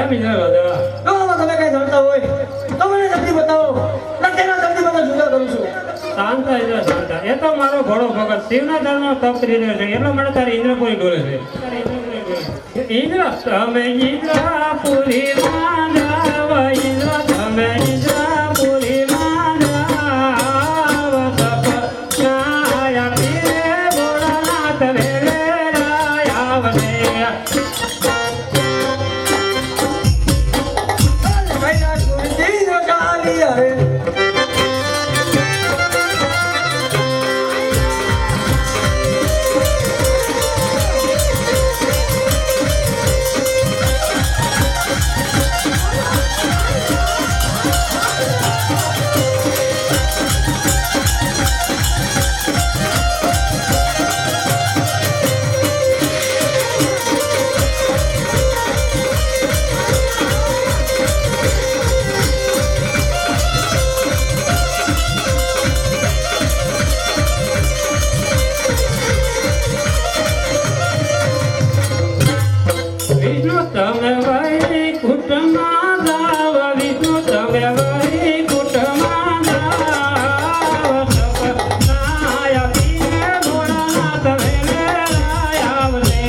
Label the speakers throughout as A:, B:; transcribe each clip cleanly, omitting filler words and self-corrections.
A: કેમ ઇન્દ્ર રાજા?
B: જો તમે કઈ જાણતા હોય તો મને જલ્દી બતાવો. તેના જલ્દી મને જુદા કરું છું.
A: શાંત ઇન્દ્ર શાંત. એ તો મારો ઘોડો ભગત શિવના ધર્મનો તપ કરી રહ્યો છે એટલો મને તારી ઇન્દ્રપુરી ડોલે છે. ઇન્દ્ર તમે ઇન્દ્રપુરી માં જાવ, ઇન્દ્ર તમે ઇન્દ્રપુરી માં જાવ. સપનાયા પીરે ભોળાનાથ વેલે આવશે. વિષ્ણુ તમે વૈકુંઠમાં જાવ, વિષ્ણુ તમે વૈકુંઠમાં જાવ. સપનાયા પીરે ભોળાનાથ વેલે આવશે.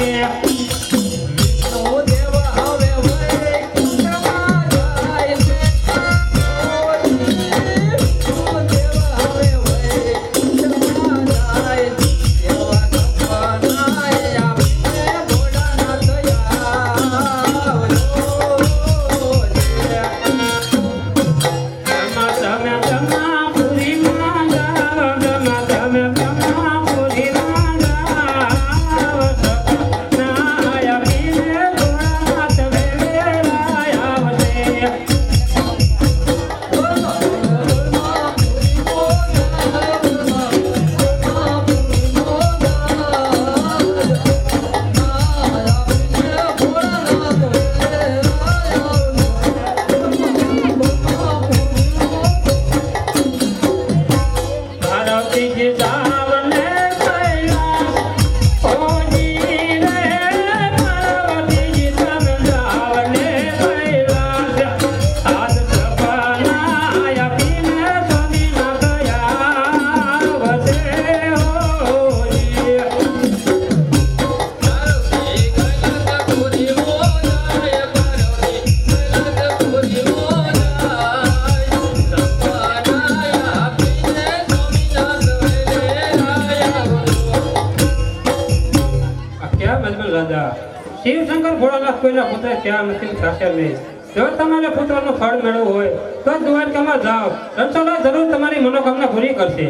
A: શિવશંકર ભોળાનાથ કોઈના પુત્ર ત્યાં નથી થશે નહીં. જો તમારે પુત્રનું ફળ મેળવવું હોય તો દ્વારકામાં જાઓ. રણછોડરાય જરૂર તમારી મનોકામના પૂરી કરશે.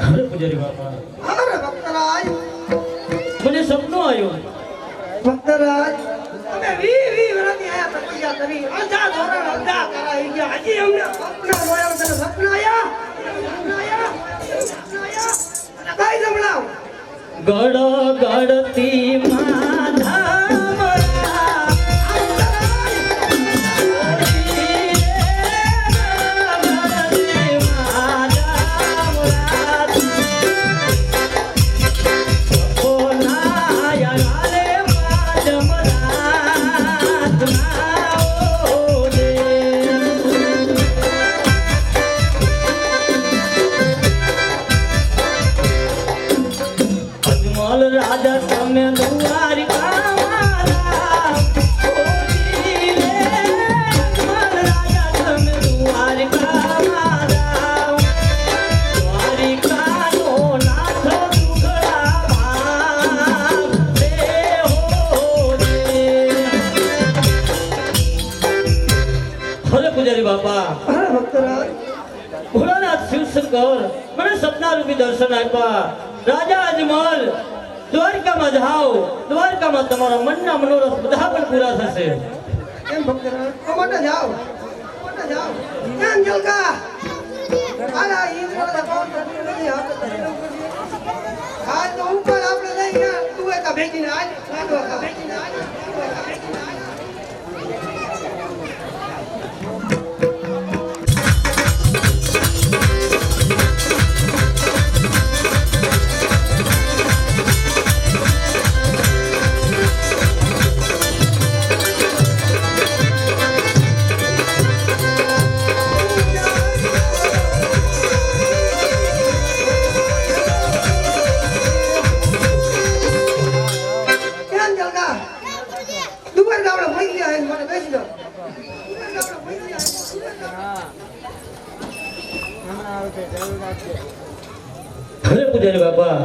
C: અરે પૂજારી બાપા,
B: અરે ભક્તરાજ,
C: મને સપનું આવ્યું.
B: ભક્તરાજ, તમે 20 વર્ષથી આયા તપસ્યા કરી, અધા ધોરણ અધા કરાઈ ગયા. હજી અમને સપના જોયા તને સપના આયા? કઈ જમણાવ
C: ગળ ગળતી માધા રાજા તમે દ્વારિકા મારા ઓજી રે, રાજા તમે દ્વારિકા મારા, દ્વારિકાનો નાથ દુખડા ભાગ રે હો રે. હરે પૂજારી બાપા,
B: અરે ભક્તરાજ,
C: ભોળાનાથ શિવશંકર મને સપના રૂપી દર્શન આપ્યા. રાજા અજમલ દ્વારકામાં જાઓ, દ્વારકામાં તમારા મનના મનોરથ બધા પણ પૂરા થશે.
B: કેમ ભક્તરાજ? કોમટા જાઓ, કેમ જલકા? આલા ઈંદ્રના કોણ નથી હાથ તો ઉપર આપણે લઈ ગયા. તું એકા ભેગીને આજ, લાડવા કા ભેગીને આજ. માટે બેસી જાઓ.
C: અરે પૂજારી બાપા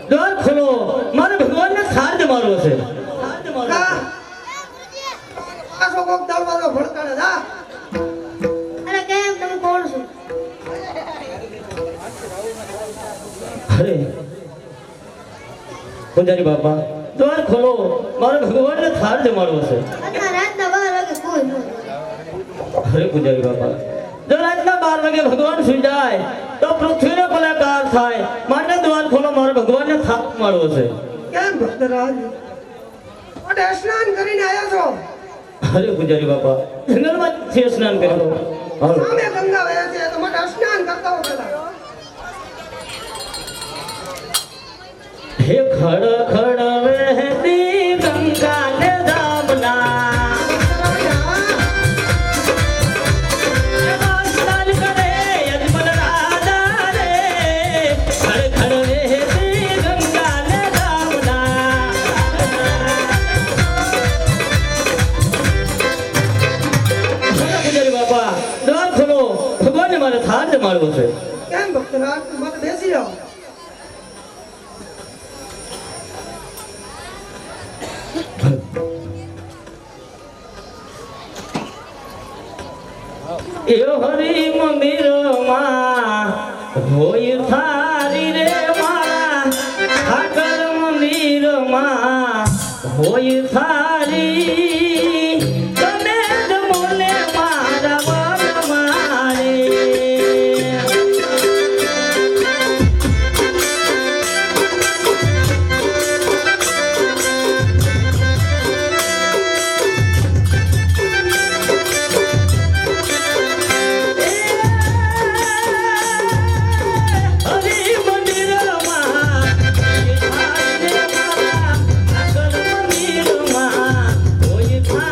C: દ્વાર ખોલો મારે ભગવાનને સાજ મારવો છે સાજ મારવો
B: કા?
C: છે.
B: પાછો કોક દરવાજો ભડકાડે જા.
D: અરે કેમ તમે કોણ છો?
C: અરે પૂજારી બાપા દ્વાર ખોલો મારે ભગવાનને સાજ મારવો છે.
D: અત્યારે રાતના 12 વાગે કોઈ ન હોય.
C: અરે પૂજારી બાપા જો રાતના 12 વાગે ભગવાન સુઈ જાય તો પૃથ્વીનો કલાકાર થાય માટે દ્વાર ખોલો મારે ભગવાનને થાપ મારવો છે.
B: કેમ ભક્તરાજ? માટે સ્નાન કરીને આવ્યા છો?
C: અરે પૂજારી બાપા જંગલમાં છે સ્નાન કરો હાલો.
B: સામે ગંગા વહે છે તો માટે સ્નાન કરતા હો પેલા.
C: હે ખડ ખડ વહેતી ગંગા ને દામના સ્નાન કરે યજમન રાજા રે ખડ ખડ વહેતી ગંગા ને દામના પૂજારી બાપા દ્વાર ખોલો ભગવાનને મારે થાળ મારવો છે.
B: કેમ ભક્તરાજ? માટે બેસી જાઓ.
C: એવો હરી મંદિરમાં હોય થારી રે માં ઠાકર મંદિરમાં હોય થારી તમે જ મોલે મારા વન મારે હરી મંદિરમાં હોય થારી રે માં ઠાકર મંદિરમાં હોય થારી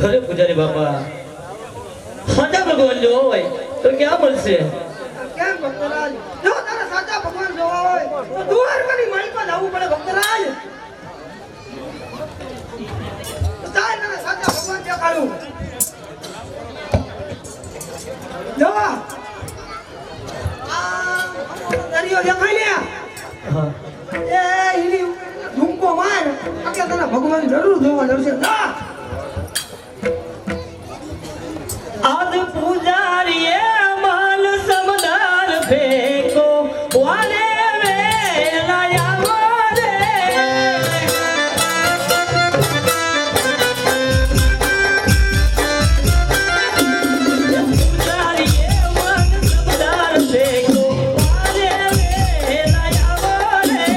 C: અરે પૂજારી બાપા સાચા ભગવાન જો હોય તો ક્યાં મળશે?
B: કેમ ભક્તરાજ? જો તારા સાચા ભગવાન જોવા હોય તો દ્વારકાની માલિકા જવું પડે ભક્તરાજ. તો ચાલ તારા સાચા ભગવાન દેખાડું. જો આ દરિયો દેખાય ને
C: હા
B: એ ઈની ઝુમકો માર એટલે તને ભગવાન જરૂર જોવા જશે. જા
C: આજ પૂજારીએ માલ સમદાર ફેંકો વાલે વેલા આવો રે. પૂજારીએ માલ સમદાર ફેંકો વાલે વેલા આવો રે.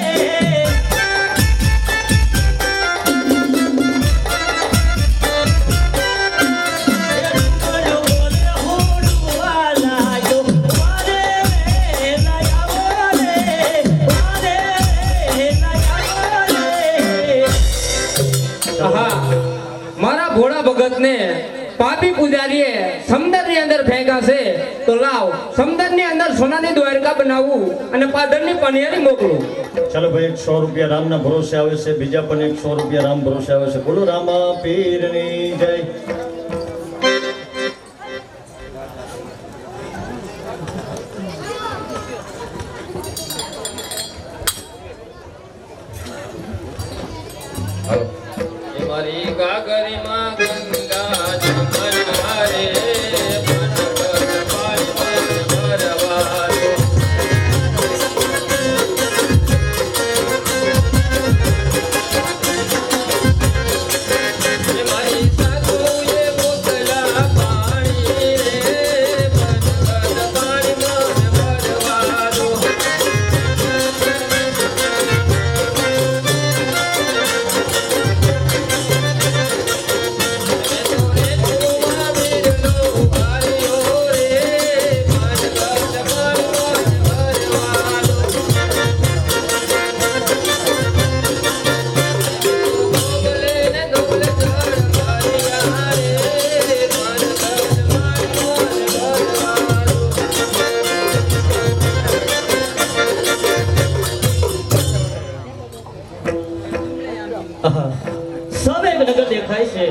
A: હા મારા ભોળા ભગતને પાપી પૂજારીએ સમંદરની અંદર ફેંકાશે તો લાવ સમંદરની અંદર સોનાની દ્વારકા બનાવવું અને પાદરની પનિયારી મોકલું.
E: ચાલો ભાઈ 100 રૂપિયા રામના ભરોસે આવે છે, બીજા પણ 100 રૂપિયા રામ ભરોસે આવે છે. બોલો રામા પીરની જય.
A: મારી ગાગરીમાં ગંગા જમન હારે
C: સામે એક નગર દેખાય છે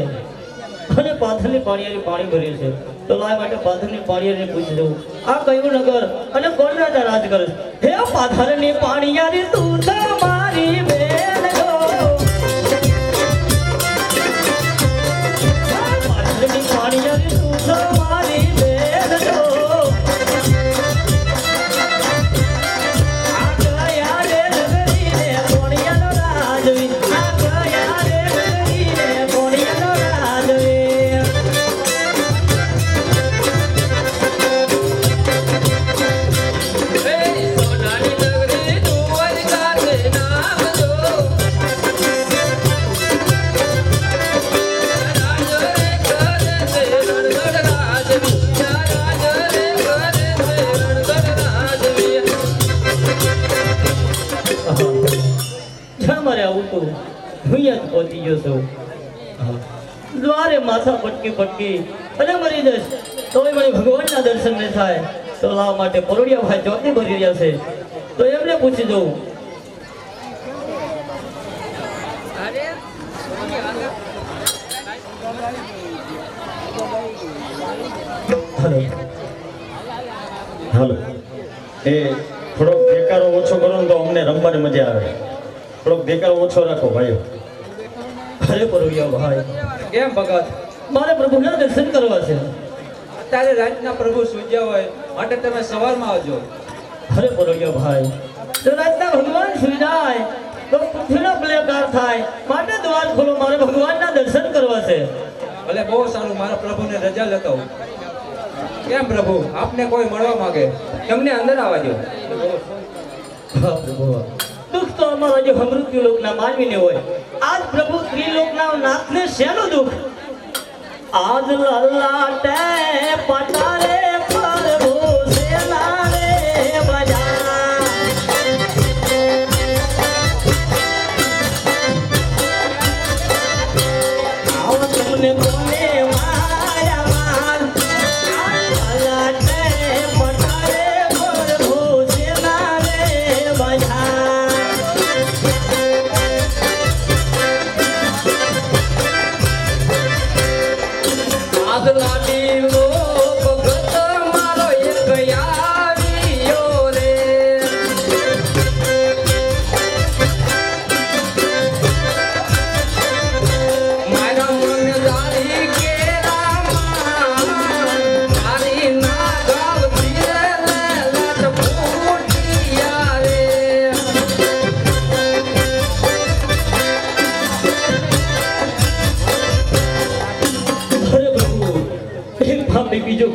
C: અને પાથરની પાણીયારી પાણી ભર્યું છે. તો લાય માટે પાથરની પાણીયારી પૂછી દઉં આ કયું નગર અને કોણ રાજા રાજ કરે છે? હે પાથરની પાણીયારી તું તો મારી બેન ગો. પાથરની પાણીયારી તું તો મારી બેન ગો. આ કયા રે નગરી રે કોણિયાનો રાજવી. આ કયા રે નગરી રે કોણિયાનો રાજવી.
A: સોનાની નગરી દ્વારકા તે નામ દો રાજ રે કરે તે રણગઢ રાજવી. રાજ રે કરે તે રણગઢ રાજવી.
C: જ્યાં મારે આવું તો હું જ પહોંચી ગયો છું. દ્વારે માથા પટકી પટકી અને મરી જઈશ તોય મને ભગવાનના દર્શન ન થાય. તો લાવ માટે પરોડિયા ભાઈ ચોથી ભરી રહ્યા છે તો એમને પૂછી દઉં. હલો
E: હાલો એ થોડોક દેકારો ઓછો કરો ને તો અમને રમવાની મજા આવે. થોડોક દેકારો ઓછો રાખો ભાઈઓ.
C: અરે પરોડિયા ભાઈ
A: કેમ ભગત?
C: મારે પ્રભુના દર્શન કરવા છે.
A: અત્યારે રાતના પ્રભુ સૂજ્યા હોય માટે તમે સવારમાં આવજો.
C: અરે પરોડિયા ભાઈ જો રાતના ભગવાન સુઈ જાય તો પૃથ્વીનો પ્લેકાર થાય માટે દ્વાર ખોલો. મારે ભગવાનના દર્શન કરવા છે.
A: ભલે બહુ સારું, મારા પ્રભુને રજા લેતા હું. કેમ પ્રભુ આપને કોઈ મળવા માંગે એમને અંદર આવવા દો.
C: હા પ્રભુ દુઃખ તો અમારા જે મૃત્યુ લોકના માનવીને હોય. આજ પ્રભુ ત્રિલોકના નાથને શેનું દુઃખ? આજ લલાટે પટારે પ્રભુ સેના રે બજા. આવો તમને કોને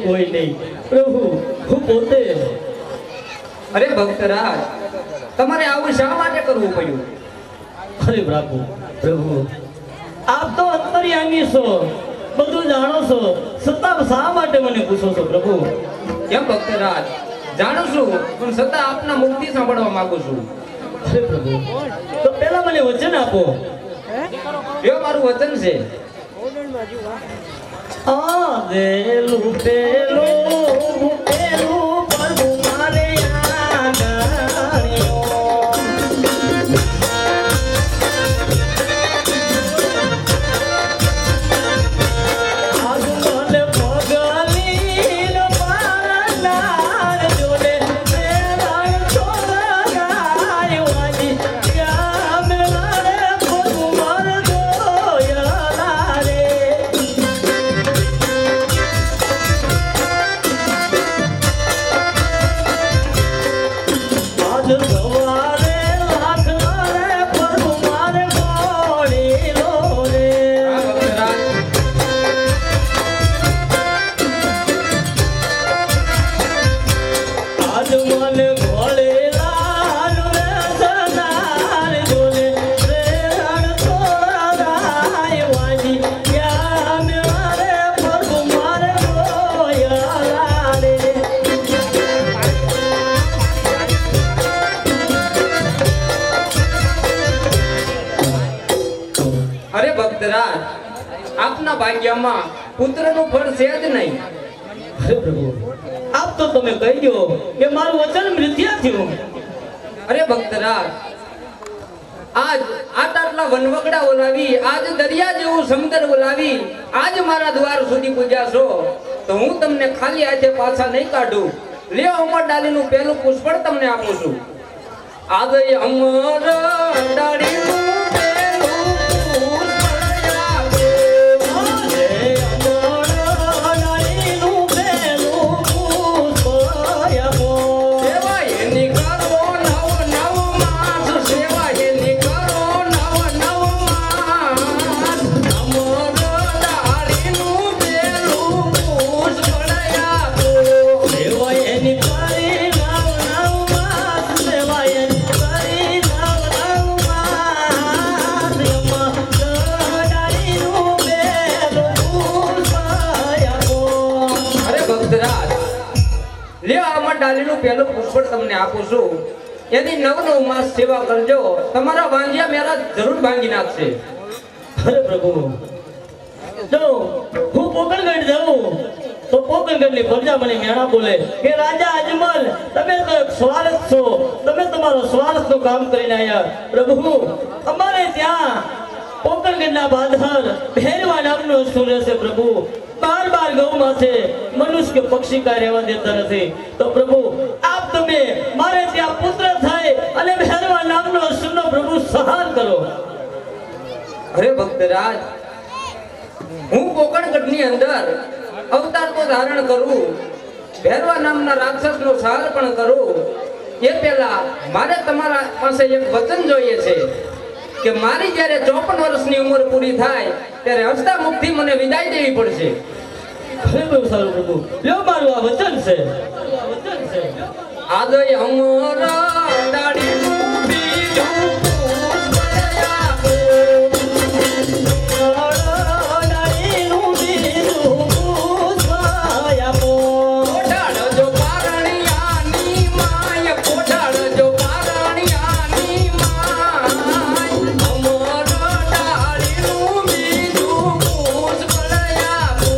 C: કોઈ નહીં પ્રભુ હું પોતે
F: અરે ભક્તરાજ, તમારે આવું શા માટે કરવું પડ્યું?
C: અરે પ્રભુ પ્રભુ આપ તો અંતર્યામી છો, બધું જાણો છો, છતાં શા માટે મને પૂછો છો પ્રભુ?
F: કેમ ભક્તરાજ? જાણું છું, પણ છતાં આપના મુક્તિ સાંભળવા માંગુ છું.
C: અરે પ્રભુ તો પહેલા મને વચન આપો.
F: એ મારું વચન છે.
C: આવેલું પેલું પેલું પ્રભુ મારે આંગણિયો. આગમન પગલીનો પારનાર જોડે મેળાણ છોડાય વાજી. ક્યાં મેળાણે પ્રભુ મારે દોયલા રે. આજ સવારે લાખના રે પ્રભુ મારે ગોળીલો રે.
F: હા ભક્તરાજ,
C: આજ મને ગોળીલાલ રે સનાર જોડે રે રણ છોડાય વાજી. ક્યાં મેળારે પ્રભુ મારે ગોયલા રે.
F: અરે ભક્તરાજ, આપના ભાગ્યમાં પુત્રનું ફળ છે જ નહીં.
C: હે પ્રભુ આપ તો તમે કહી દો કે મારું વચન મિથ્યા થયું.
F: અરે ભક્તરાજ, આજ આટલા વનવગડા ઓલાવી, આજ દરિયા જેવું સમુદ્ર ઓલાવી, આજ મારા દ્વાર સુધી પૂજ્યા છો, તો હું તમને ખાલી હાથે પાછા નહીં કાઢું. લ્યો અમર ડાલીનું પહેલું પુષ્પ તમને આપું છું. આજે અમર ડાળીનું પહેલું પુષ્પ આપો. સેવા એની કરો નવ નવ માસ, સેવા એની કરો નવ નવ માસ. અમર ડાળીનું પહેલું પુષ્પ આપો. અરે ભક્તરાજ, લ્યો આમાં ડાલીનું પહેલું પુષ્પ તમને આપું છું. એની નવ નવ માસ સેવા કરજો, તમારા વાંજિયા મેળા જરૂર ભાંગી નાખશે.
C: અરે પ્રભુ જો હું પોકરગઢ જાઉં તો પોકરગઢની પ્રજા મને મેણા બોલે કે રાજા અજમલ તમે તો એક સ્વાર્થ છો, તમે તમારો સ્વાર્થનું કામ કરીને આવ્યા. પ્રભુ અમારે ત્યાં પોકરગઢના બાધર ભેરવા નામનો શું રહેશે પ્રભુ? બાર બાર ગૌ માથે મનુષ્ય કે પક્ષી કાંઈ રહેવા દેતા નથી. તો પ્રભુ આપ તમે મારે ત્યાં પુત્ર થાય અને ભેરવા નામનો અસુરનો પ્રભુ સહાર કરો.
F: અરે ભક્તરાજ, હું પોકણગઢની અંદર અવતાર તો ધારણ કરું, ભૈરવા નામના રાક્ષસનો સંહાર પણ કરું. એ પહેલા મારે તમારા પાસે એક વચન જોઈએ છે કે મારી જ્યારે 54 વર્ષની ઉંમર પૂરી થાય ત્યારે હસતા મુખથી મને વિદાય દેવી પડશે.
C: અરે બહુ સારું પ્રભુ, લ્યો મારું આ વચન છે.
F: આજે અમર ડાળીનું બીજું પુષ્પ આપો. પોઢાડજો પારણિયાની માય, પોઢાડજો પારણિયાની માય. અમર ડાળીનું બીજું પુષ્પ આપો.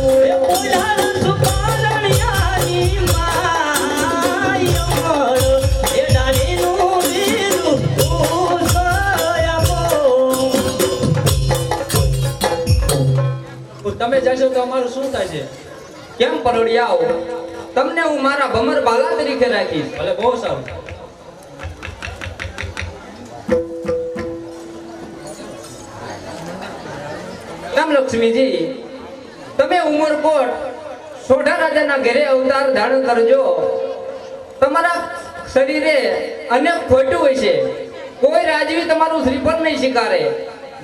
F: તમે જશો તો અમારું શું થશે? કેમ પરોડિયાઓ, તમને હું મારા ભમર બાલા તરીકે રાખીશ. ભલે, બહુ સારું. રામ લક્ષ્મીજી, તમે ઉમરકોટ સોઢા રાજાના ઘરે અવતાર ધારણ કરજો. તમારા શરીરે અનેક ખોટું હોય છે, કોઈ રાજવી તમારું શ્રીફળ નહીં સ્વીકારે.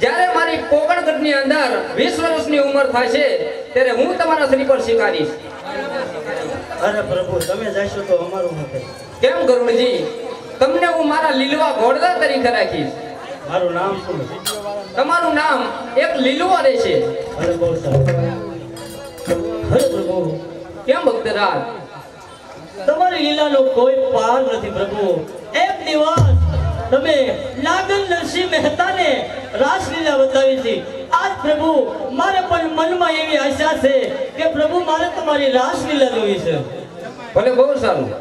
F: જ્યારે મારી પોકણગઢની અંદર 20 વર્ષની ઉંમર થશે ત્યારે હું તમારા શ્રીફળ સ્વીકારીશ.
C: અરે પ્રભુ તમે જશો તો અમારું નથી.
F: કેમ ગરુડજી, તમને હું મારા લીલવા ઘોડદા તરીકે રાખીશ.
C: મારું નામ શું છે?
F: તમારું નામ એક લીલવા રહેશે.
C: અરે બહુ સારું. અરે પ્રભુ
F: કેમ ભક્તરાજ?
C: તમારી લીલાનો કોઈ પાર નથી પ્રભુ. એક દિવસ તમે નાગન નરસિંહ મહેતાને રાસલીલા બતાવી હતી. આજ પ્રભુ મારે પણ મનમાં એવી આશા છે કે પ્રભુ મારે તમારી રાસલીલા જોવી છે.
F: ભલે, બહુ સારું.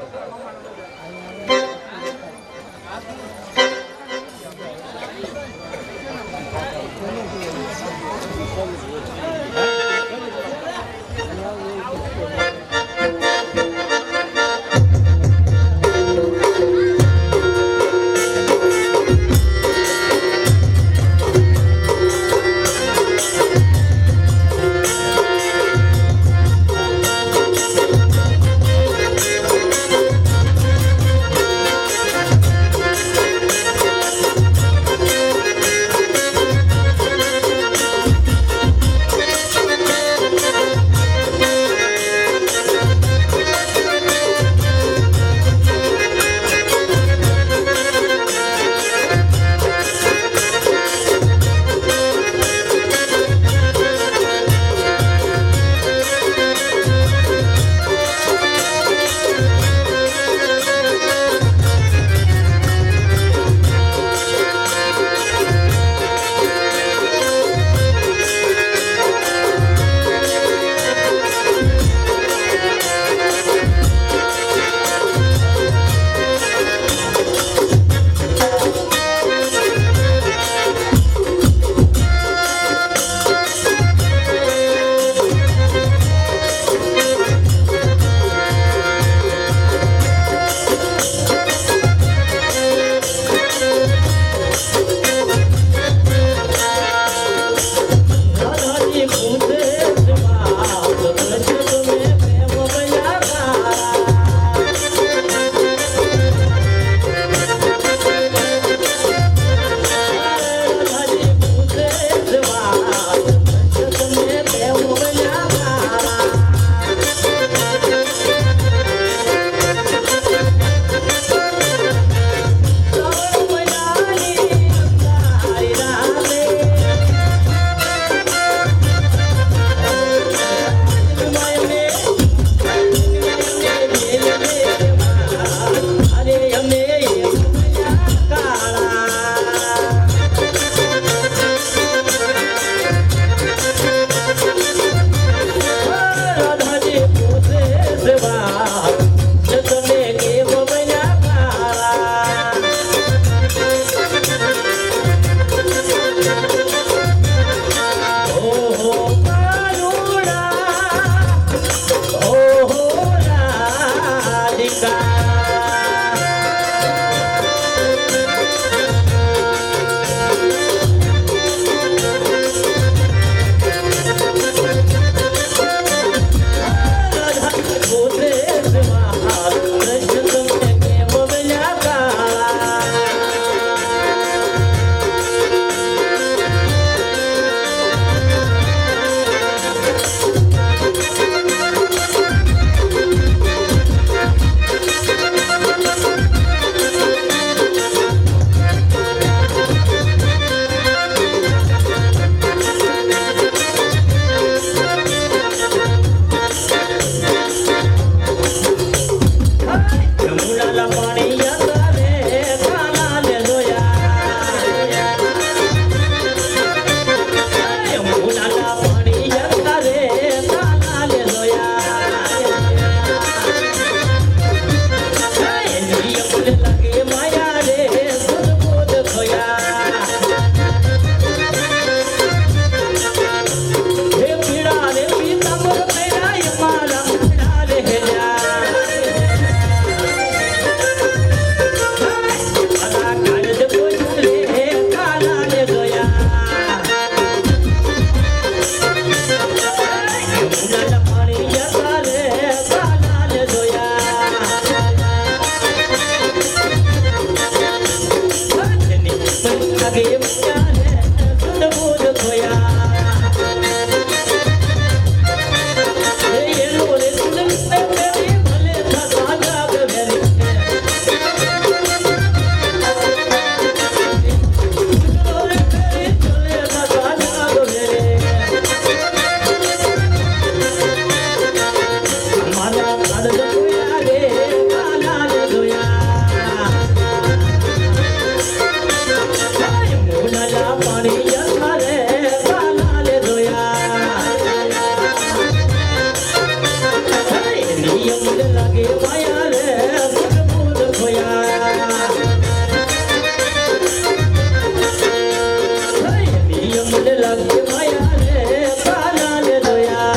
C: મને લાગે માયા રે પાલા ને દયા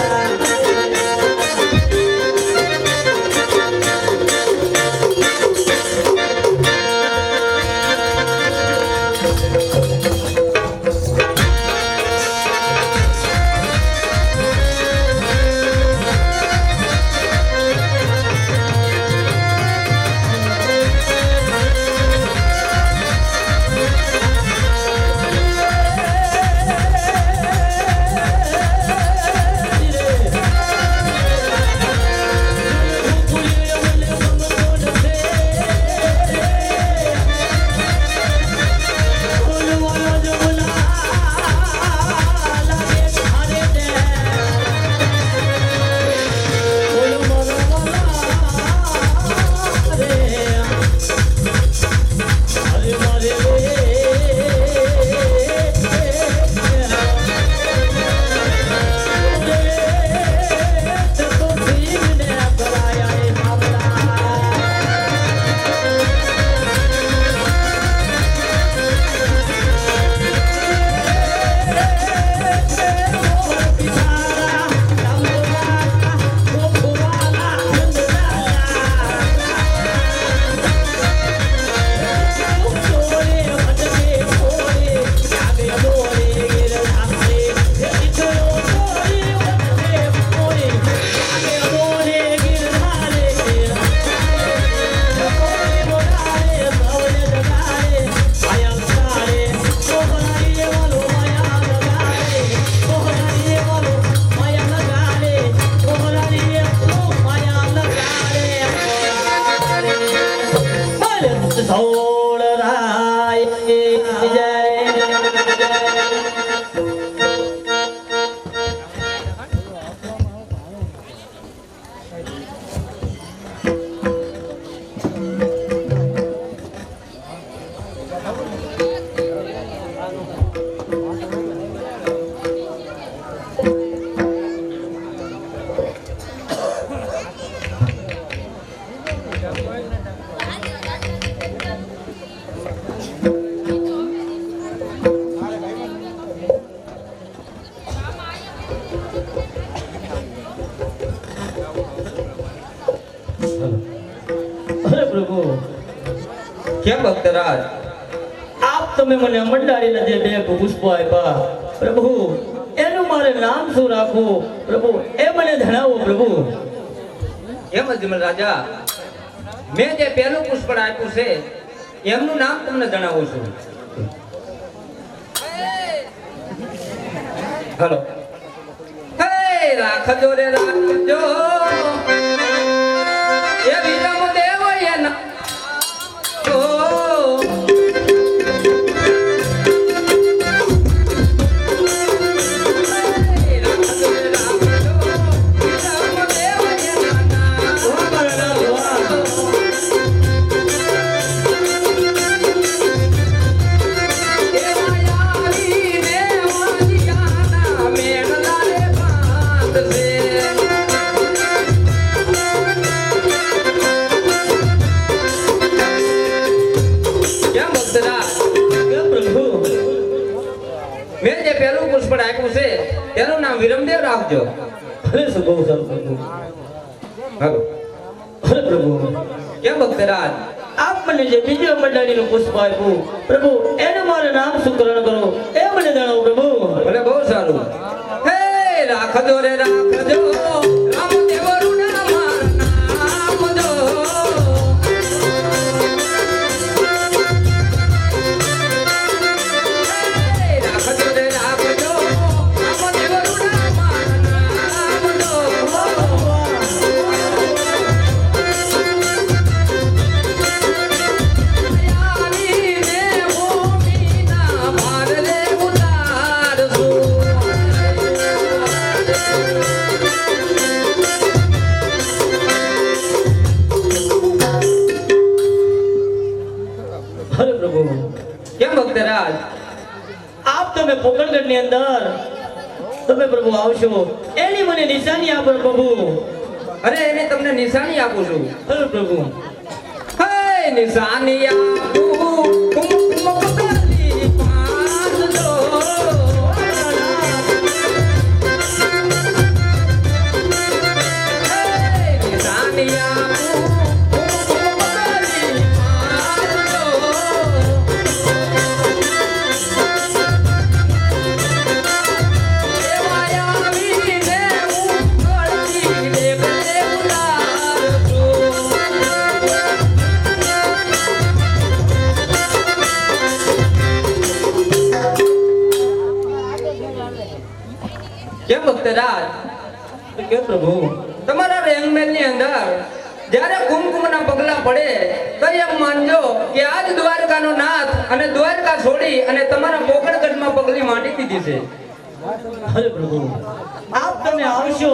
F: કેમ ભક્તરાજ
C: આપ તમે મને મંડાળીના જે બે પુષ્પો આપ્યા પ્રભુ એનું મારે નામ શું રાખવું પ્રભુ એ મને જણાવો પ્રભુ
F: એમ અજમલ રાજા મેં જે પહેલું પુષ્પ આપ્યું છે એમનું નામ તમને જણાવું છું. હલો હે રાખજો રે રાખજો એ વિરમ દેવ એના મેં જે પહેલું પુષ્પ આપ્યું છે તેનું નામ વિરમદેવ રાખજો.
C: અરે સુબહ પ્રભુ
F: હલો
C: અરે પ્રભુ
F: કેમ ભક્તરાજ
C: આપ મને જે બીજો મંડાળીનું પુષ્પ આપ્યું પ્રભુ એનું મારે નામ સુકરણ કરો એ મને જણાવો પ્રભુ.
F: ભલે બહુ સારું. હે રાખજો રે રાખજો રામદેવ રૂના મારા નામ જો. હે રાખજો રે રાખજો રામદેવ રૂના મારા નામ જો. દયાની ને ભૂમિના ભાર રે ઉતારજો.
C: અરે પ્રભુ
F: કેમ ભક્તરાજ
C: આપ તમે પોકળગઢની અંદર તમે પ્રભુ આવશો એની મને નિશાની આપો પ્રભુ.
F: અરે એને તમને નિશાની આપું છું.
C: અરે પ્રભુ
F: હે નિશાની આપું કુમકુમ પતલી પાંદડો. હે કેમ ભક્તરાજ
C: કે પ્રભુ
F: તમારા રેંગમેલ ની અંદર જ્યારે કુમકુમના પગલા પડે તો એમ માનજો કે આજ દ્વારકાનો નાથ અને દ્વારકા છોડી અને તમારા પોકળગઢમાં પગલી માંડી દીધી છે.
C: અરે પ્રભુ આપ તમે આવશો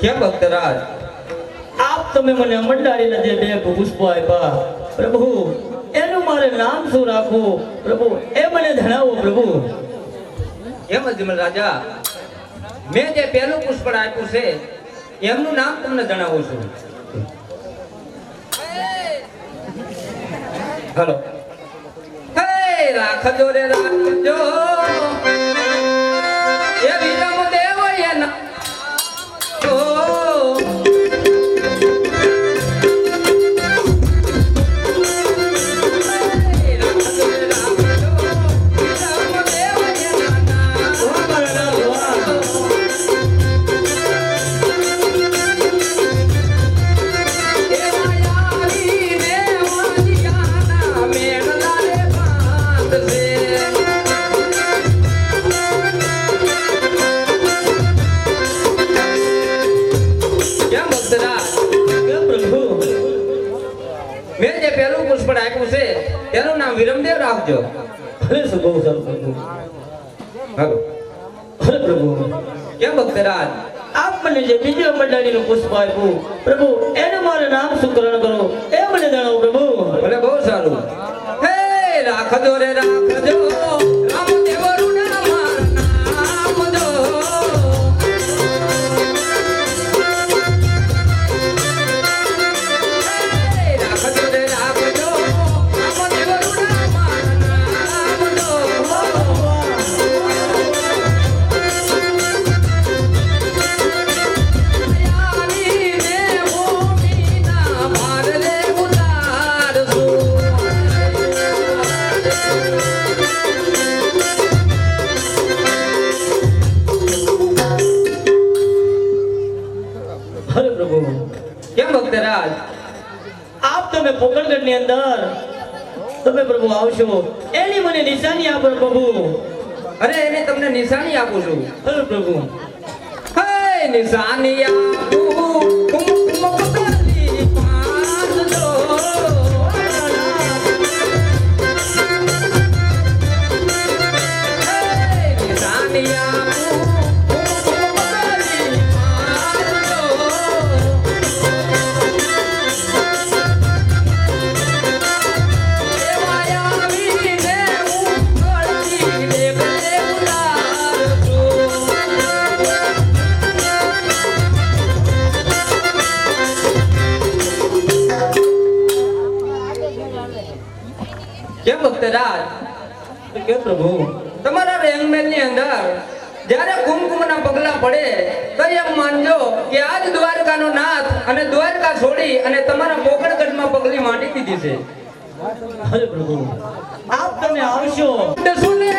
F: કેમ ભક્તરાજ
C: આપ તમે મને મંડાળીને જે બે પુષ્પો આપ્યા પ્રભુ એનું મારે નામ શું રાખવું પ્રભુ એ મને જણાવો પ્રભુ.
F: એમ અજમલ રાજા મેં જે પહેલું પુષ્પ આપ્યું છે એમનું નામ તમને જણાવું છું. હાલો. હે રાખજો રે રાખજો એ વિરમ દેવ એના મેં જે પહેલું પુષ્પ આપ્યું છે તેનું નામ વિરમદેવ રાખજો.
C: અરે સબો પ્રભુ
F: હાલો.
C: અરે પ્રભુ
F: કેમ ભક્તરાજ
C: આપ મને જે બીજો મંડાળીનું પુષ્પ આપ્યું પ્રભુ એનું મારે નામ શુકરણ કરો એ મને જણાવો પ્રભુ.
F: ભલે બહુ સારું. હે રાખજો રે રાખજો રામદેવરું નામ નામજો. હે રાખજો રે રાખજો રામદેવરું નામ નામજો. દયાળી ને ભૂમિના ભારલે ઉતારજો.
C: અરે પ્રભુ
F: કેમ ભક્તરાજ
C: આપ તમે પોકળગઢ ની અંદર તમે પ્રભુ આવશો એની મને નિશાની આપો પ્રભુ.
F: અરે એની તમને નિશાની આપું છું.
C: અરે પ્રભુ
F: હે નિશાની આપું કુમકુમ પગલી પાંદડો. હે નિશાની આપું કુમકુમ પગલી પાંદડો. એવા આવીને ઉકળતી લેબલે ઉતારજો. કેમ ભક્તરાજ
C: કે પ્રભુ
F: તમારા રેંગમેલ ની અંદર જ્યારે કુમકુમના પગલા પડે તો એમ માનજો કે આજ દ્વારકાનો નાથ અને દ્વારકા છોડી અને તમારા પોકળગઢમાં પગલી માંડી દીધી છે.
C: અરે પ્રભુ આપ તમે આવશો
F: સુને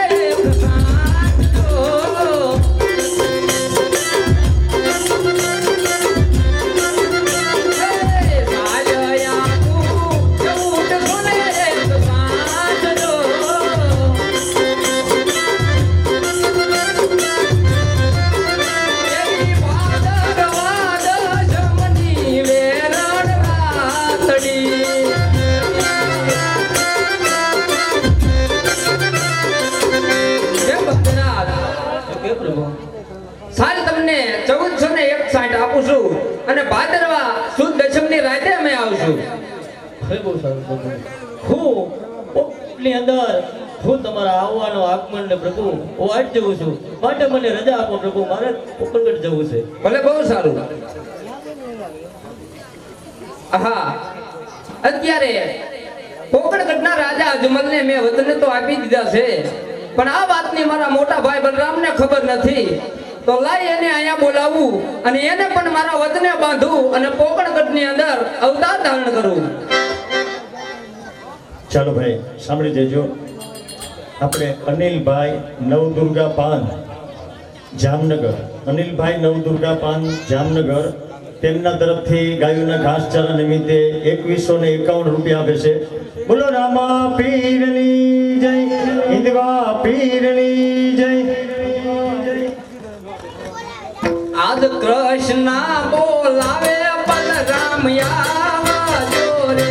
F: સાંજો.
C: ભલે પ્રભુ.
F: સાલ તમને 1461 આપું છું અને ભાદરવા સુદ દશમની રાતે અમે આવશું.
C: ભલે બહુ સારું પ્રભુ. હું પોકળની અંદર હું તમારા આવવાનો આગમન ને પ્રભુ વાટ જવું છું, માટે મને રજા આપો પ્રભુ, મારે પોકળગઢ જવું છે.
F: ભલે બહુ સારું. હા, અત્યારે પોકળગઢના રાજા અજમલને મેં વતન તો આપી દીધા છે, પણ આ વાતની મારા મોટા ભાઈ બલરામને ખબર નથી. તો લાઈ એને અહીંયા બોલાવું અને એને પણ મારા વતને બાંધું અને પોકળગઢની અંદર અવતાર ધારણ કરું.
E: ચાલો ભાઈ સાંભળી દેજો. આપણે અનિલભાઈ નવદુર્ગા પાન જામનગર, અનિલભાઈ નવદુર્ગા પાન જામનગર, તેમના તરફથી ગાયોના ઘાસચારા નિમિત્તે 2151 રૂપિયા આપે છે. બોલો રામા પીરની જય, હિંદવા પીરની જય.
F: આદ કૃષ્ણ બોલાવે બલરામ આવજો રે.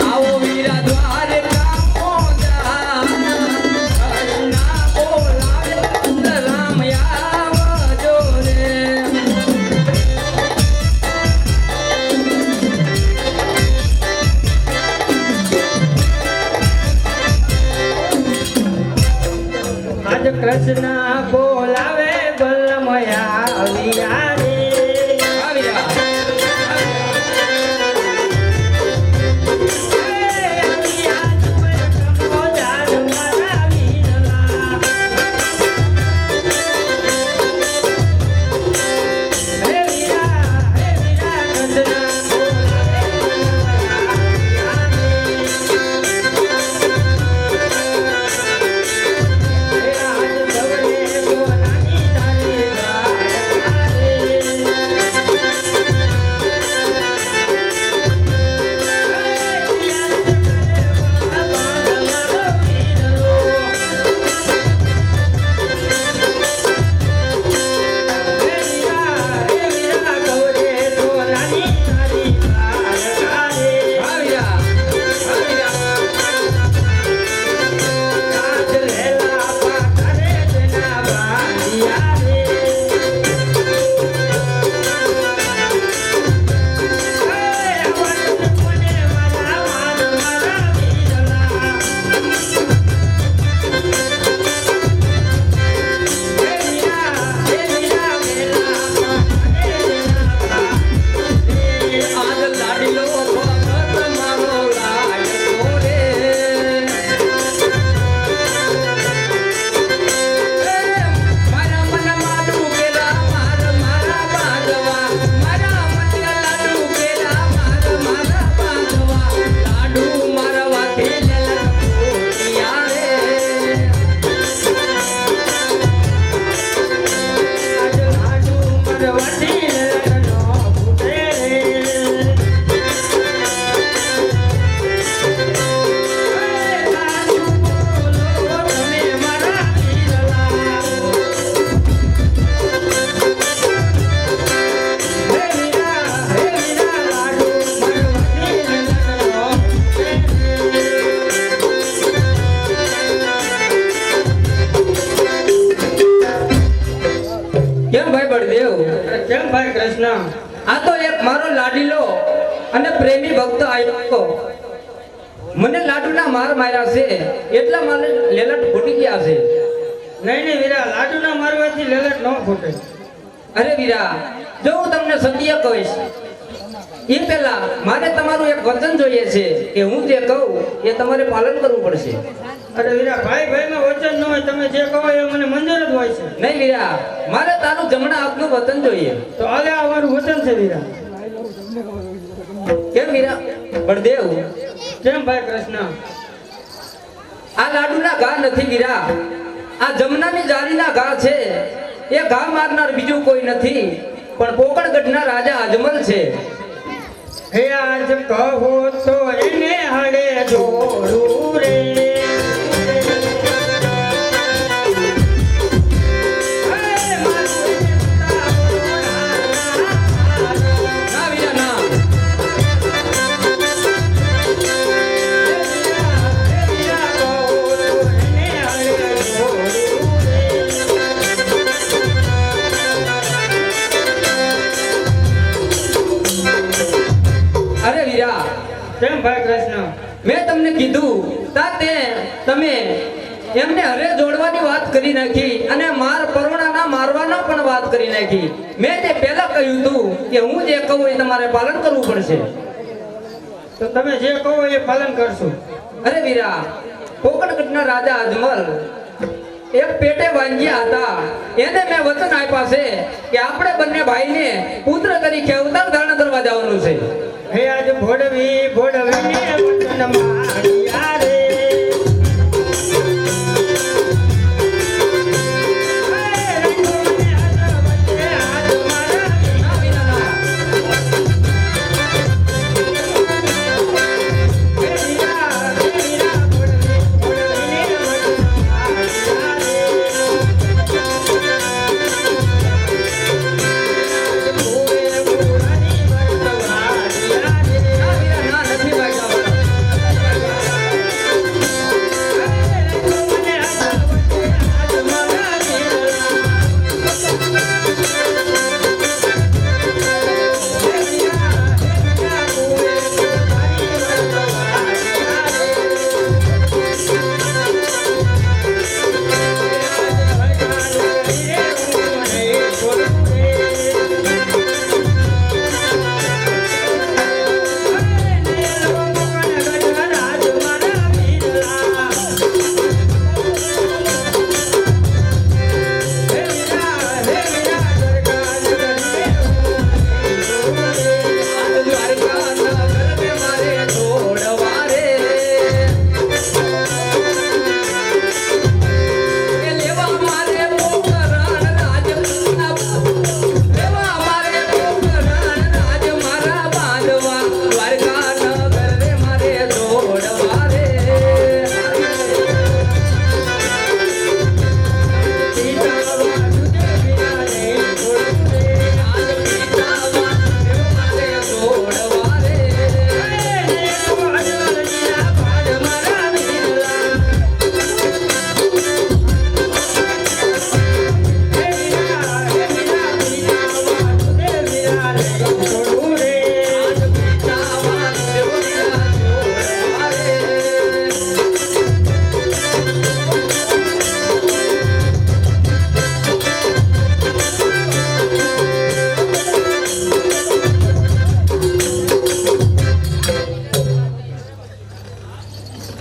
F: આવો વીરા દ્વારકા પહોંચ્યા. કૃષ્ણ બોલાવે બલરામ આવજો રે.
A: આજ કૃષ્ણ બોલાવે બલમયા આવ્યા રે.
F: આવ્યા.
A: કેમ ભાઈ કૃષ્ણ?
F: આ તો એક મારો લાડીલો અને પ્રેમી ભક્ત આવ્યો. મને લાડુના માર માર્યા છે એટલા મારે લેલટ ફૂટી ગયા છે.
A: નહીં નહીં વીરા, લાડુના મારવાથી લેલટ ન ફૂટે.
F: અરે વીરા, જો હું તમને સત્ય કહીશ એ પહેલા મારે તમારું એક વચન જોઈએ છે કે હું જે કહું એ તમારે પાલન કરવું પડશે.
A: અરે વીરા, ભાઈ ભાઈમાં વચન ન હોય, તમે જે કહો એ મને મંજૂર જ હોય છે.
F: નહીં વીરા, મારે તારું જમણા હાથનું વચન જોઈએ.
A: તો આલે આ મારું વચન છે વીરા.
F: કેમ વીરા? બળદેવ,
A: કેમ ભાઈ કૃષ્ણ?
F: આ લાડુના ઘા નથી વીરા, આ જમનાની જારીના ઘા છે. એ ઘા મારનાર બીજું કોઈ નથી પણ પોકળગઢના રાજા અજમલ છે.
A: હે આજ કહો તો એને હડે જોડું રે.
F: ના વીરા ના. મેં તમને કીધું તાતે તમે એમને હરે જોડવાની વાત કરી નાખી અને માર પરોણાના મારવાના પણ વાત કરી નાખી. મેં તે પહેલા કહ્યું હતું કે હું જે કહું એ તમારે પાલન કરવું પડશે.
A: તો તમે જે કહો એ પાલન કરશું.
F: અરે વીરા, કોકણગઢના રાજા અજમલ એક પેટે વાંજ્યા હતા. એને મેં વચન આપ્યા છે કે આપણે બંને ભાઈને પુત્ર તરીકે અવતાર ધારણ કરવા જવાનું છે.
A: હે આજ ભોડવી વચન માર્યા રે.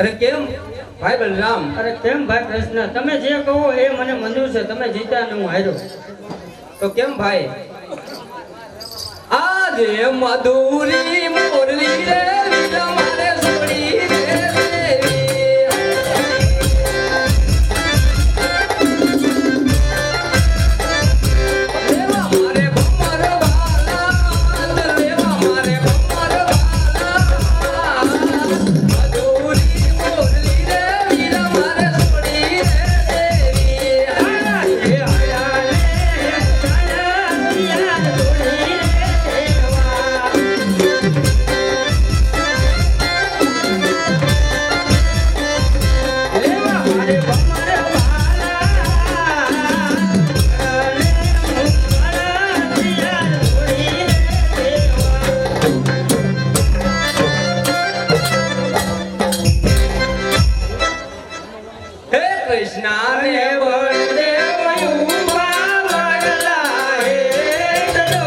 F: અરે કેમ ભાઈ બલરામ?
A: અરે કેમ ભાઈ કૃષ્ણ, તમે જે કહો એ મને મંજૂર છે. તમે જીત્યા ને હું હાર્યો.
F: તો કેમ ભાઈ? આજે મધુરી મોરલી રે વીરા મારે સોડી રે દેવી. લેવા મારે ભમર વાલા, લેવા મારે ભમર વાલા. મધુરી મોરલી રે વીરા મારે સોડી રે દેવી. હે કૃષ્ણ ને બળદેવ યુવા વડલા હે દડો.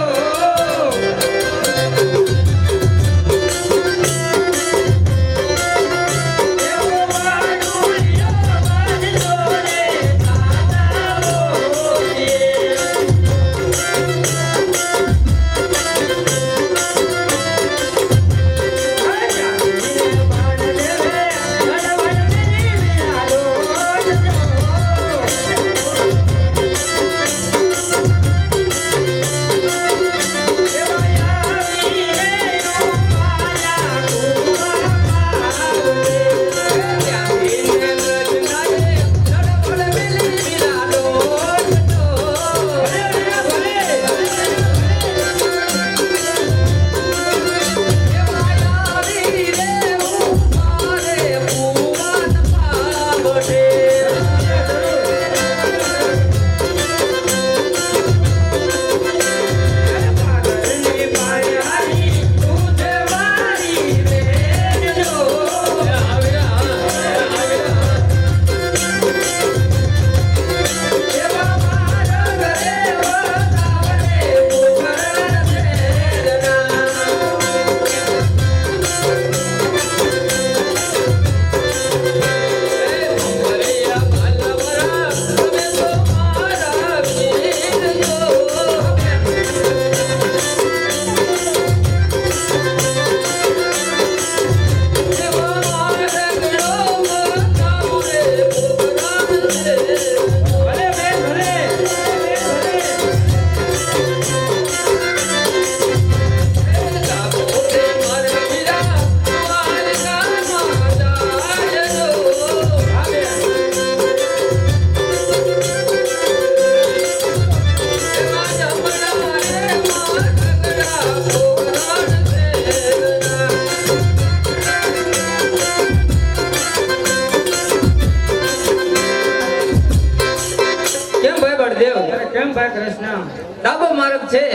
F: માર્ગ છે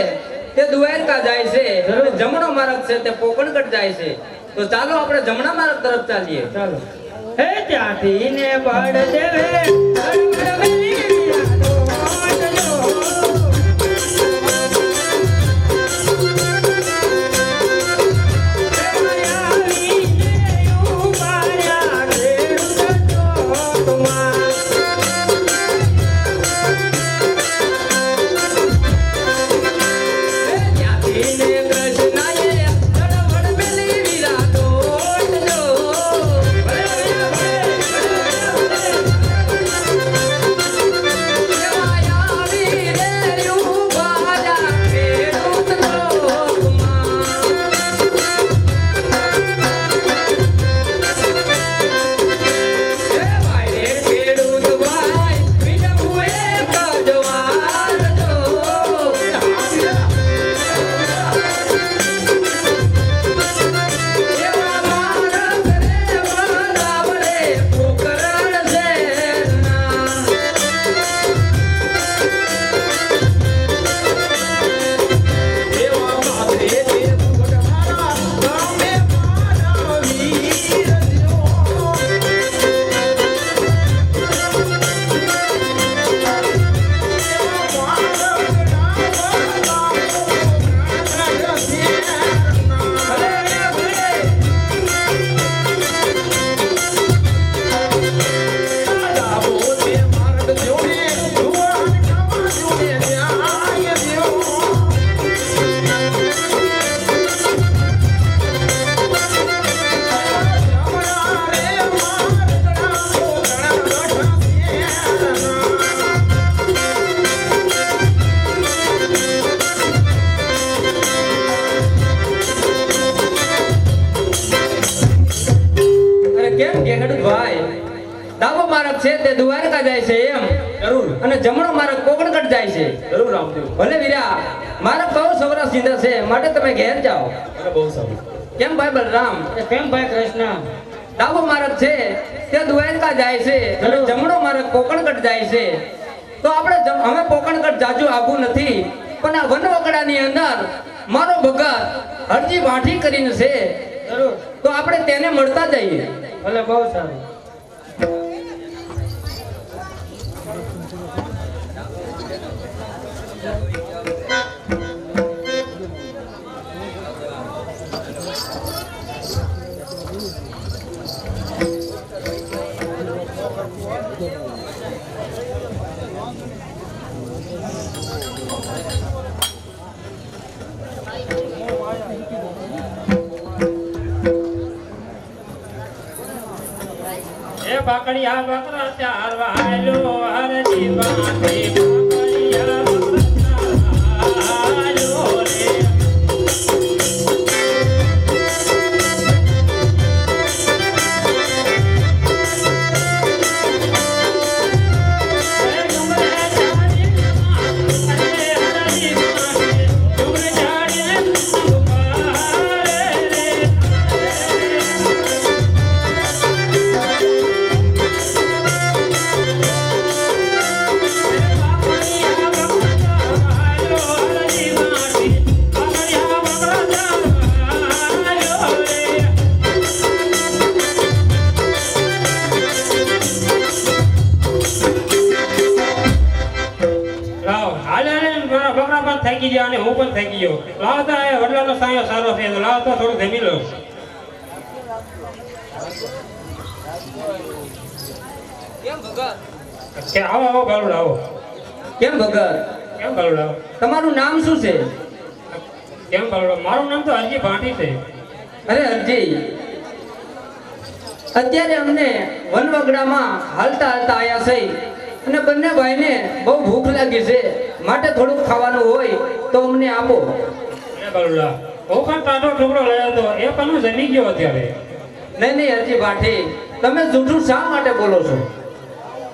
F: તે દ્વારકા જાય છે અને જમણો માર્ગ છે તે પોકણગઢ જાય છે. તો ચાલો આપણે જમણા માર્ગ તરફ ચાલીએ.
A: ચાલો હે ત્યાંથી ને બળ દેવે
F: ડાબો માર્ગ છે તે દ્વારકા જાય છે એમ
A: જરૂર
F: અને જમણો માર્ગ પોકણગઢ જાય છે.
A: જરૂર રામદેવ.
F: ભલે વીરા માર્ગ બહુ સવરા સીધા છે માટે તમે ઘેર જાઓ.
A: અરે બહુ સારું.
F: કેમ ભાઈ બલરામ?
A: કેમ ભાઈ કૃષ્ણ?
F: ડાબો માર્ગ છે તે દ્વારકા જાય છે અને જમણો માર્ગ પોકણગઢ જાય છે. તો આપણે અમે પોકણગઢ જાજુ આવું નથી પણ આ વનવગડાની અંદર મારો ભગત હરજી વાઠી કરીને છે.
A: જરૂર.
F: તો આપણે તેને મળતા જઈએ.
A: ભલે બહુ સારું. બાકડિયા બકરા ચાર વાલો હરજી વાતે બાકડિયા બકરા ચાર વાલો રે. થાકી ગયા અને હું પણ થાકી ગયો. લાવતા એ વડલાનો સાયો સારો છે તો લાવતા થોડું જમી લો.
F: કેમ ભગત?
A: કે આવો આવો બાલુડ આવો.
F: કેમ ભગત?
A: કેમ બાલુડ આવો.
F: તમારું નામ શું છે?
A: કેમ બાલુડ? મારું નામ તો હરજી ભાટી છે.
F: અરે હરજી, અત્યારે અમને વનવગડામાં હાલતા હાલતા આયા છે અને બંને ભાઈને બહુ ભૂખ લાગી છે માટે થોડુંક ખાવાનું હોય તો અમને આપો.
A: એ બાલુડા હું પણ તાજો ટુકડો લયો હતો એ પણ હું જમી ગયો અત્યારે.
F: નહીં નહીં હરજી ભાટી, તમે જૂઠું શા માટે બોલો છો?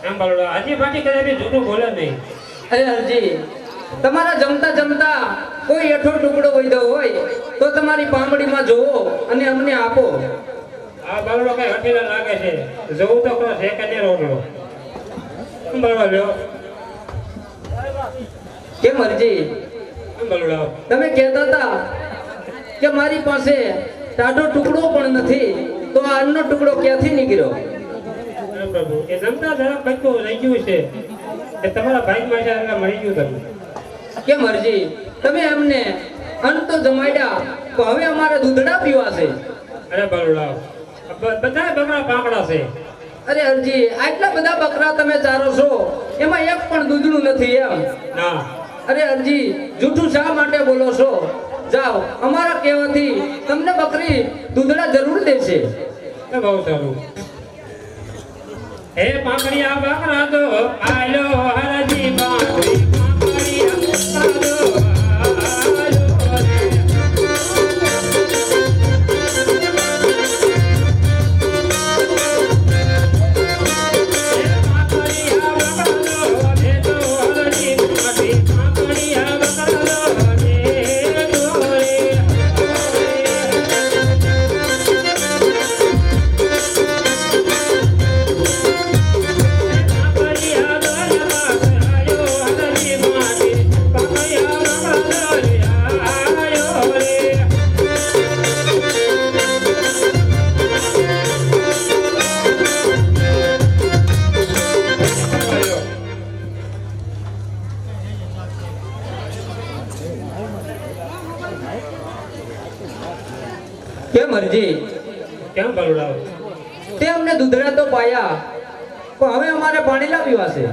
A: એમ બાલુડા હરજી ભાટી કદાચ જૂઠું બોલે નહીં.
F: અરે હરજી, તમારા જમતા જમતા કોઈ એઠો ટુકડો વૈધો હોય તો તમારી પાંબડીમાં જોવો અને અમને આપો.
A: આ બાલુડો કઈ હઠીલા લાગે છે. જોવું તો કરો છે કે નહીં રોટલો.
F: કેમ હરજી,
A: કેમ બલુડા
F: તમે કહેતા હતા કે મારી પાસે ટાઢો ટુકડો પણ નથી, તો આ અન્નનો ટુકડો ક્યાંથી નીકળ્યો?
A: અરે પ્રભુ એ જમતા જરા કચ્યું રહી ગયું છે એ તમારા ભાગમાં છે એટલે મળી ગયું તમને.
F: કેમ હરજી, તમે એમને અન્ન તો જમાડ્યા, તો હવે અમારે દૂધડા પીવાશે.
A: અરે બલુડા બધા બકરા પાંકડા છે.
F: અરે હરજી, આટલા બધા બકરા તમે ચારો છો, એમાં એક પણ દૂધનું નથી એમ?
A: ના
F: અરે હરજી, જૂઠું શા માટે બોલો છો? જાઓ, અમારા કહેવાથી તમને બકરી દૂધડા જરૂર દેશે.
A: એ બહુ સારું. હે પાંકડિયા બકરા દો આલો હરજી પાંકડી પાંકડિયા બકરા દો આલો
F: કેમ હરજી,
A: કેમ બલુડા
F: તે અમને દૂધડા તો પાયા, પણ હવે અમારે પાણી પીવાશે.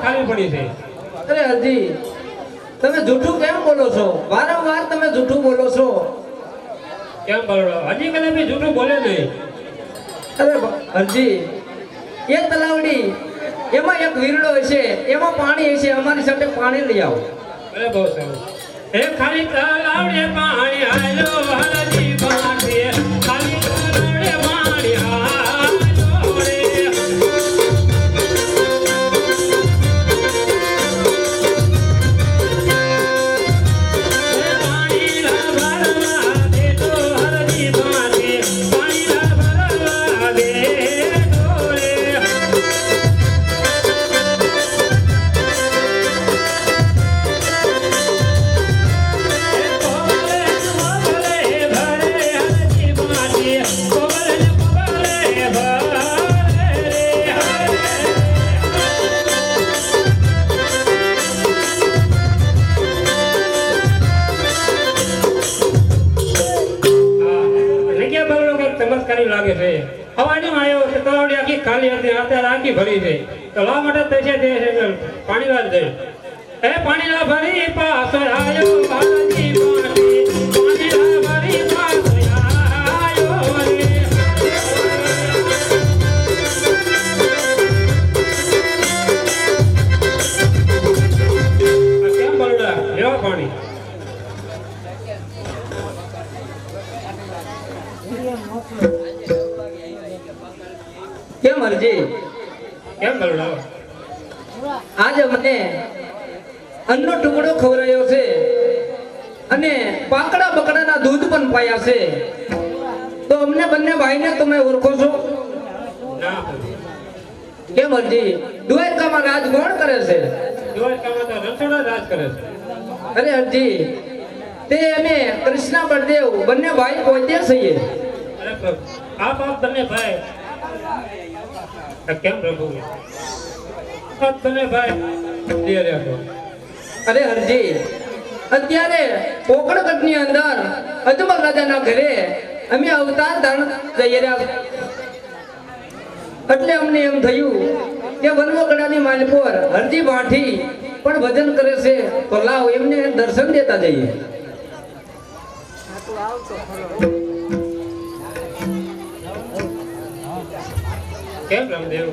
A: ખાલી પડી છે.
F: અરે હરજી, તમે જૂઠું કેમ બોલો છો? વારંવાર તમે જૂઠું બોલો છો.
A: કેમ બલુડા હજી કદાચ બી જૂઠું બોલે નહીં.
F: અરે હરજી, એ તલાવડી એમાં એક વીરડો હશે, એમાં પાણી હશે, અમારી સાથે પાણી લઈ આવો.
A: અરે બહુ સારું. હે ખાલી તલાવડે પાણી આલો હરજી પાંકડી ખાલી તલાવડે પાણી આલો રે. ચમત્કારી લાગે છે. હવાની આવ્યો તો તલાવડી આખી ખાલી હતી, અત્યારે આખી ભરી છે. તો લા માટે તૈસે તે પાણી વાર છે. એ પાણી ના ભરી પાછળ આવ્યો બાલાજી પાણી પાણી ના ભરી પાછળ આવ્યો રે. આ કેમ બલુડા લેવા પાણી.
F: કેમ હરજી,
A: કેમ બલુડા
F: આજે મને અન્નનો ટુકડો ખવડાયો છે અને પાંકડા બકડાના દૂધ પણ પાયા છે, તો અમને બંને ભાઈને તમે ઓળખો છો?
A: ના
F: કેમ હરજી, દ્વારકામાં રાજ કોણ કરે છે?
A: દ્વારકામાં તો રણછોડા રાજ કરે છે.
F: અરે હરજી, તે અમે કૃષ્ણ બળદેવ બંને ભાઈ પોતે છીએ.
A: અરે પ્રભુ આપ બંને ભાઈ કેમ પ્રભુ આપ બંને ભાઈ દે રહ્યા.
F: અરે હરજી, અત્યારે પોકળગઢની અંદર અજમલ રાજાના ઘરે અમે અવતાર ધારણ જઈ રહ્યા, એટલે અમને એમ થયું કે વનવગડાની માલ પર હરજી ભાઠી પણ ભજન કરે છે, તો લાવ એમને દર્શન દેતા જઈએ.
A: કેમ રામદેવ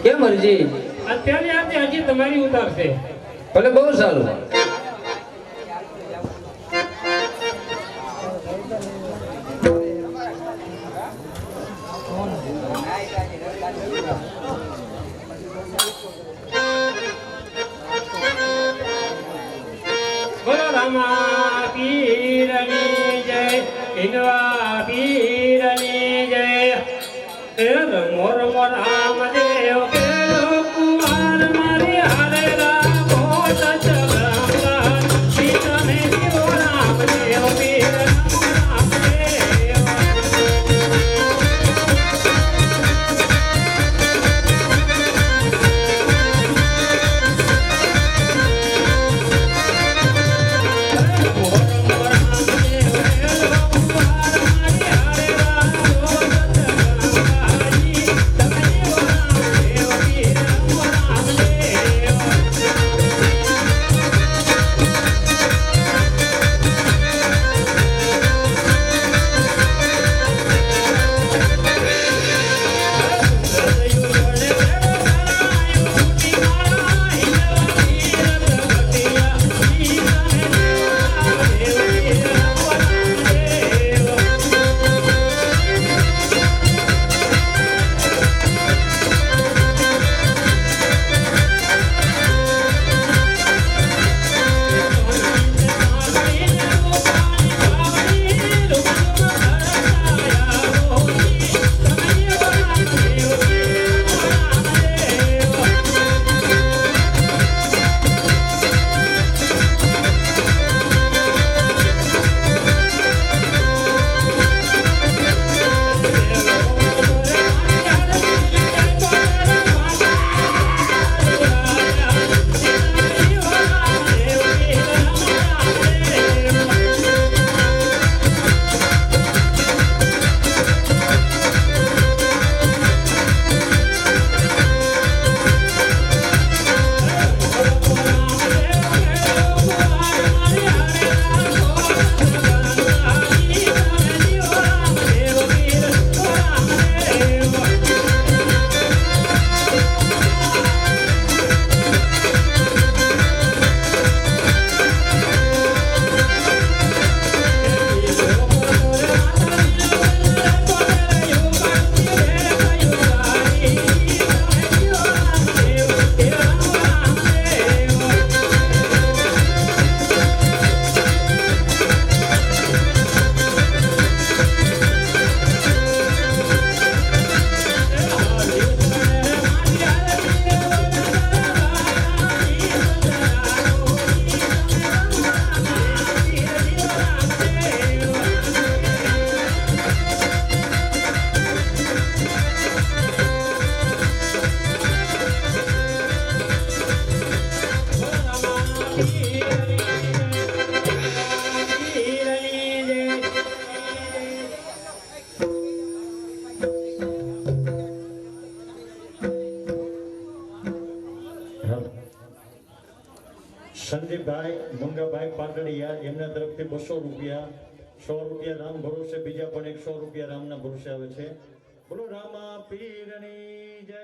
F: કેમ અરજી?
A: અત્યારે આજે હજી તમારી ઉતારશે.
F: ભલે, બહુ સારું.
A: બોલો રામા પીરની જય, હિંદવા પીરની જય. એ રમો રમો રામદેવ કેલો કુમાર મારી હારે રાખો સચરામદાર. સીતાને જીવો રામદેવ પીર રામદેવ.
E: સંદીપભાઈ મંગાભાઈ પાટડિયા એમના તરફથી 200 રૂપિયા, 100 રૂપિયા રામ ભરોસે, બીજા પણ 100 રૂપિયા રામના ભરોસે આવે છે. બોલો રામા પીરની જય.